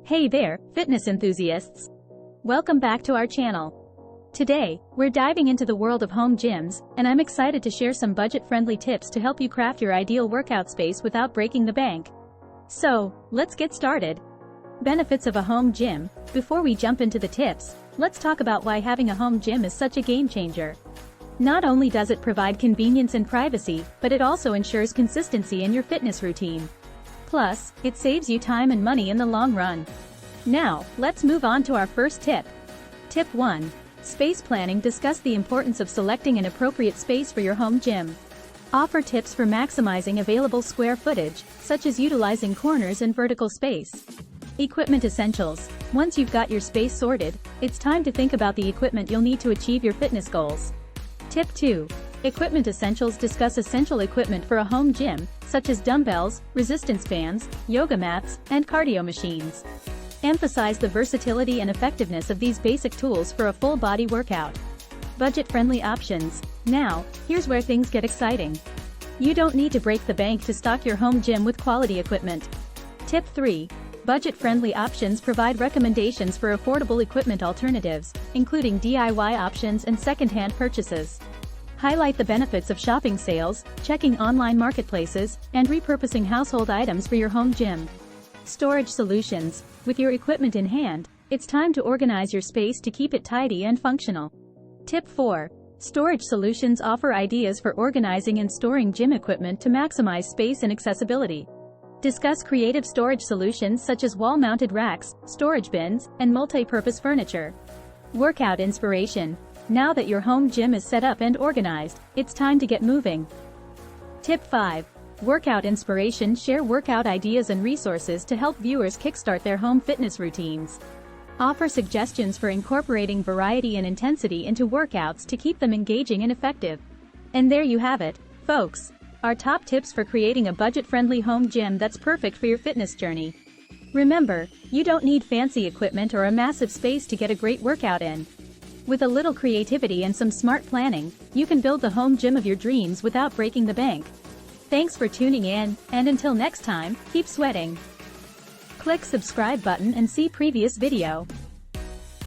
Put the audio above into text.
Hey there, fitness enthusiasts! Welcome back to our channel. Today, we're diving into the world of home gyms, and I'm excited to share some budget-friendly tips to help you craft your ideal workout space without breaking the bank. So, let's get started. Benefits of a home gym. Before we jump into the tips, let's talk about why having a home gym is such a game changer. Not only does it provide convenience and privacy, but it also ensures consistency in your fitness routine. Plus, it saves you time and money in the long run. Now, let's move on to our first tip. Tip 1. Space planning. Discuss the importance of selecting an appropriate space for your home gym. Offer tips for maximizing available square footage, such as utilizing corners and vertical space. Equipment essentials. Once you've got your space sorted, it's time to think about the equipment you'll need to achieve your fitness goals. Tip 2. Equipment essentials. Discuss essential equipment for a home gym, such as dumbbells, resistance bands, yoga mats, and cardio machines. Emphasize the versatility and effectiveness of these basic tools for a full-body workout. Budget-friendly options. Now, here's where things get exciting. You don't need to break the bank to stock your home gym with quality equipment. Tip 3. Budget-friendly options. Provide recommendations for affordable equipment alternatives, including DIY options and second-hand purchases. Highlight the benefits of shopping sales, checking online marketplaces, and repurposing household items for your home gym. Storage solutions. With your equipment in hand, it's time to organize your space to keep it tidy and functional. Tip 4. Storage solutions. Offer ideas for organizing and storing gym equipment to maximize space and accessibility. Discuss creative storage solutions such as wall-mounted racks, storage bins, and multi-purpose furniture. Workout inspiration. Now that your home gym is set up and organized, it's time to get moving. Tip 5. Workout inspiration. Share workout ideas and resources to help viewers kickstart their home fitness routines. Offer suggestions for incorporating variety and intensity into workouts to keep them engaging and effective. And there you have it, folks. Our top tips for creating a budget-friendly home gym that's perfect for your fitness journey. Remember, you don't need fancy equipment or a massive space to get a great workout in. With a little creativity and some smart planning, you can build the home gym of your dreams without breaking the bank. Thanks for tuning in, and until next time, keep sweating. Click subscribe button and see previous video.